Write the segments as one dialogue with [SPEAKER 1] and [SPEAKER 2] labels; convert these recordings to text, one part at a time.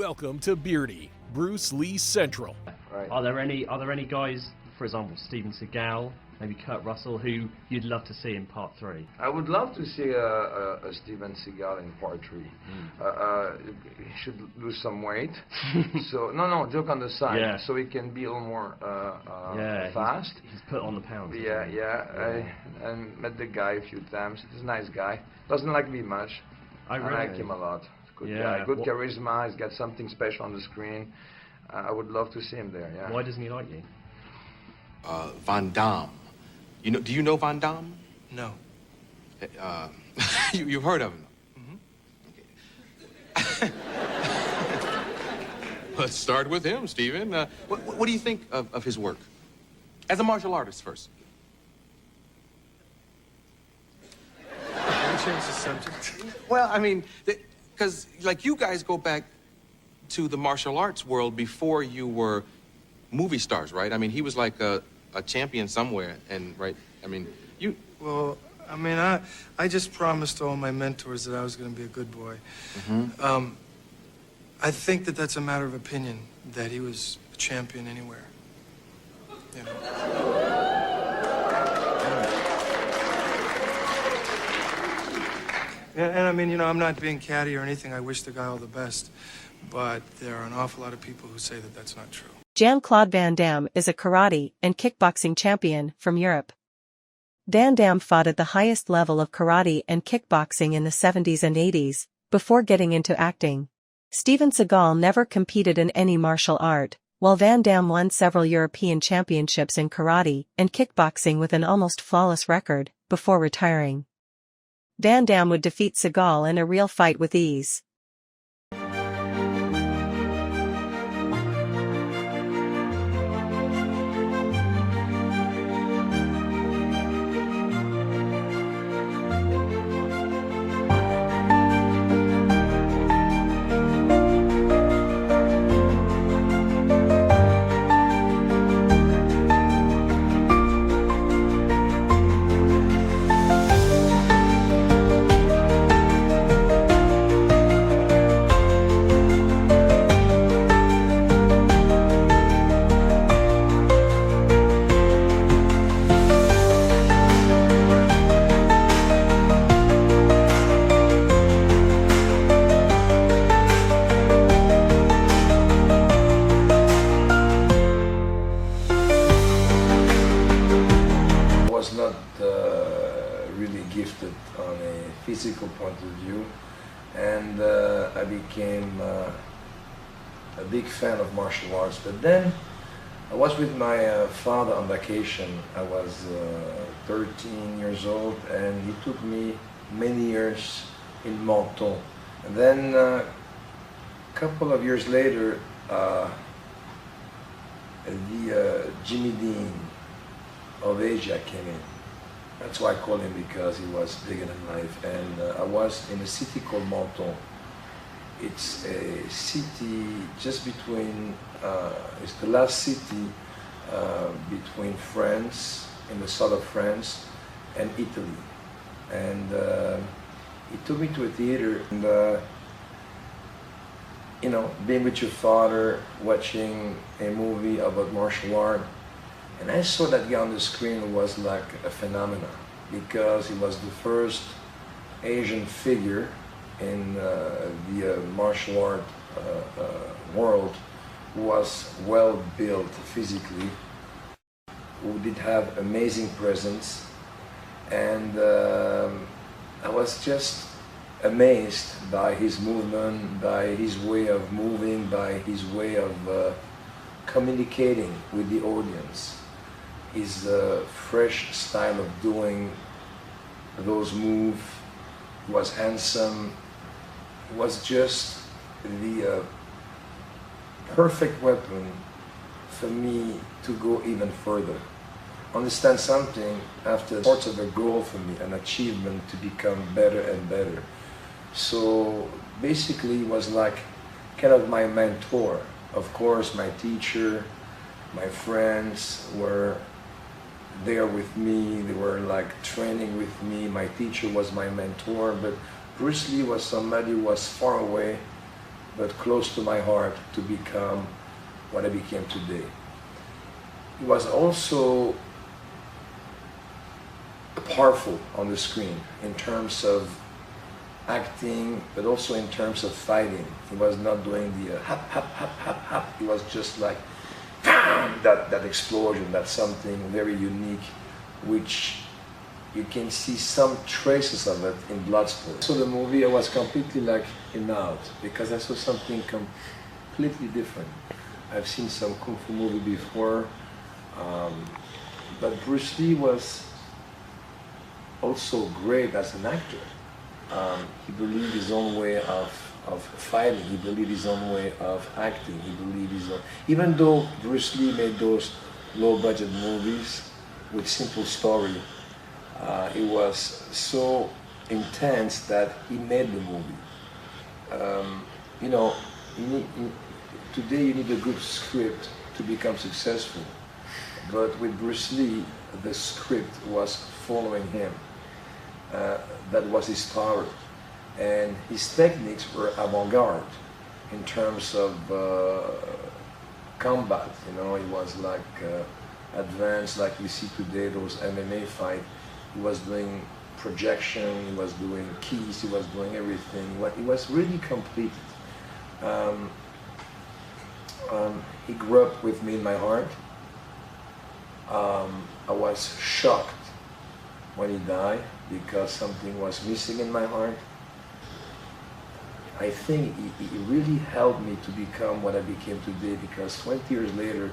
[SPEAKER 1] Welcome to Beardy, Bruce Lee Central.
[SPEAKER 2] Right.
[SPEAKER 3] Are there any guys, for example, Steven Seagal, maybe Kurt Russell, who you'd love to see in Part 3?
[SPEAKER 2] I would love to see a Steven Seagal in Part 3. He should lose some weight. So no, joke on the side.
[SPEAKER 3] Yeah.
[SPEAKER 2] So he can be a little more fast.
[SPEAKER 3] He's put on the pounds.
[SPEAKER 2] Yeah. I met the guy a few times. He's a nice guy. Doesn't like me much.
[SPEAKER 3] I
[SPEAKER 2] like him a lot. Good guy. Good charisma. He's got something special on the screen. I would love to see him there. Yeah.
[SPEAKER 3] Why doesn't he like you?
[SPEAKER 4] Van Damme. Do you know Van Damme?
[SPEAKER 5] No.
[SPEAKER 4] You've heard of him? Mm-hmm. Okay. Let's start with him, Stephen. What do you think of his work? As a martial artist first.
[SPEAKER 5] Can we change the subject?
[SPEAKER 4] Well, I mean, because, like, you guys go back to the martial arts world before you were movie stars, right? I mean, he was like a champion somewhere, and, right? I mean, you...
[SPEAKER 5] Well, I mean, I just promised all my mentors that I was going to be a good boy.
[SPEAKER 4] Mm-hmm.
[SPEAKER 5] I think that that's a matter of opinion, that he was a champion anywhere. You know? And I mean, I'm not being catty or anything. I wish the guy all the best. But there are an awful lot of people who say that that's not true.
[SPEAKER 6] Jean-Claude Van Damme is a karate and kickboxing champion from Europe. Van Damme fought at the highest level of karate and kickboxing in the 70s and 80s, before getting into acting. Steven Seagal never competed in any martial art, while Van Damme won several European championships in karate and kickboxing with an almost flawless record, before retiring. Van Damme would defeat Seagal in a real fight with ease.
[SPEAKER 2] Really gifted on a physical point of view, and I became a big fan of martial arts. But then I was with my father on vacation. I was 13 years old, and he took me many years in Menton. And then a couple of years later, the Jimmy Dean of Asia came in. That's why I call him, because he was bigger than life. And I was in a city called Menton. It's a city just between, it's the last city between France, in the south of France, and Italy. And he took me to a theater, and being with your father, watching a movie about martial art, and I saw that guy on the screen was like a phenomenon, because he was the first Asian figure in the martial art world who was well built physically, who did have amazing presence, and I was just amazed by his movement, by his way of moving, by his way of communicating with the audience. His fresh style of doing those moves was handsome. It was just the perfect weapon for me to go even further. Understand something, after sorts of a goal for me, an achievement to become better and better. So basically he was like kind of my mentor. Of course, my teacher, my friends were there with me. They were like training with me. My teacher was my mentor, but Bruce Lee was somebody who was far away, but close to my heart to become what I became today. He was also powerful on the screen in terms of acting, but also in terms of fighting. He was not doing the hap, hap, hap, hap, hap. He was just like that explosion, that's something very unique, which you can see some traces of it in Bloodsport. So the movie, I was completely like in out, because I saw something completely different. I've seen some Kung Fu movie before, but Bruce Lee was also great as an actor. He believed his own way of fighting, he believed his own way of acting, he believed his own... Even though Bruce Lee made those low-budget movies with simple story, it was so intense that he made the movie. You know, today you need a good script to become successful, but with Bruce Lee, the script was following him. That was his power, and his techniques were avant-garde in terms of combat. You know, he was like advanced, like we see today, those MMA fights. He was doing projection, he was doing keys, he was doing everything. He was really complete. He grew up with me in my heart. I was shocked when he died because something was missing in my heart. I think he really helped me to become what I became today, because 20 years later,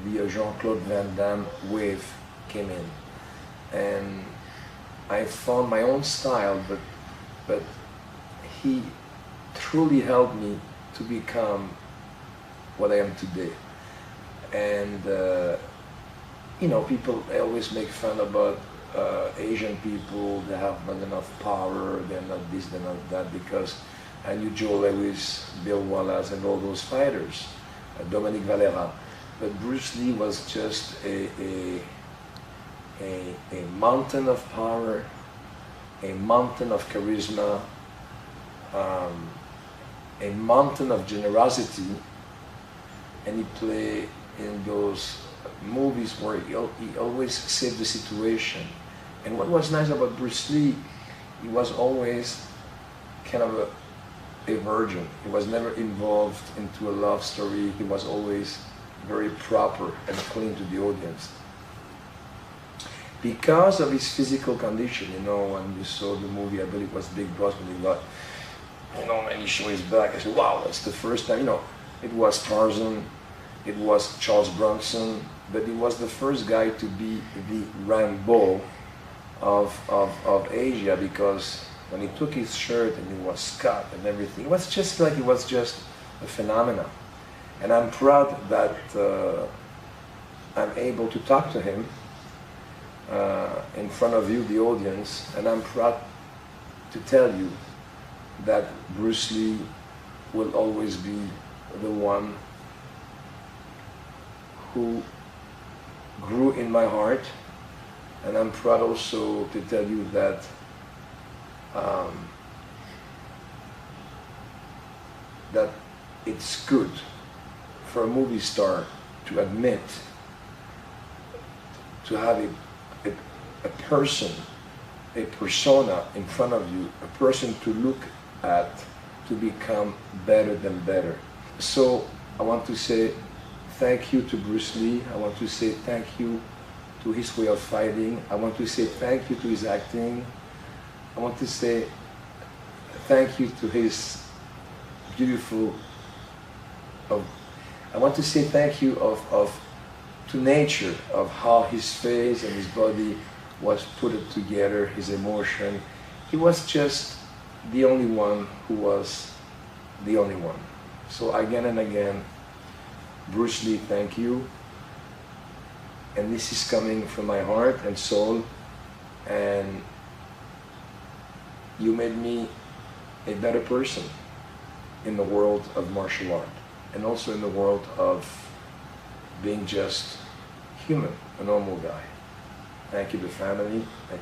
[SPEAKER 2] the Jean-Claude Van Damme wave came in. And I found my own style, but he truly helped me to become what I am today. And you know, people always make fun about Asian people, they have not enough power, they're not this, they're not that, because I knew Joe Lewis, Bill Wallace, and all those fighters, Dominique Valera. But Bruce Lee was just a mountain of power, a mountain of charisma, a mountain of generosity, and he played in those movies where he always saved the situation. And what was nice about Bruce Lee, he was always kind of a virgin. He was never involved into a love story. He was always very proper and clean to the audience. Because of his physical condition, you know, when you saw the movie, I believe it was Big Boss, when he got, you know, and he showed his back, I said, wow, that's the first time, you know, it was Tarzan, it was Charles Bronson, but he was the first guy to be the Rambo of Asia, because when he took his shirt and he was cut and everything, it was just like, he was just a phenomenon. And I'm proud that I'm able to talk to him in front of you, the audience, and I'm proud to tell you that Bruce Lee will always be the one who grew in my heart, and I'm proud also to tell you that that it's good for a movie star to admit, to have a person, a persona in front of you, a person to look at, to become better than better. So I want to say thank you to Bruce Lee. I want to say thank you to his way of fighting. I want to say thank you to his acting. I want to say thank you to his beautiful, I want to say thank you to nature, of how his face and his body was put together, his emotion. He was just the only one who was the only one. So again and again, Bruce Lee, thank you. And this is coming from my heart and soul, and you made me a better person in the world of martial art, and also in the world of being just human, a normal guy. Thank you to family. Thank you.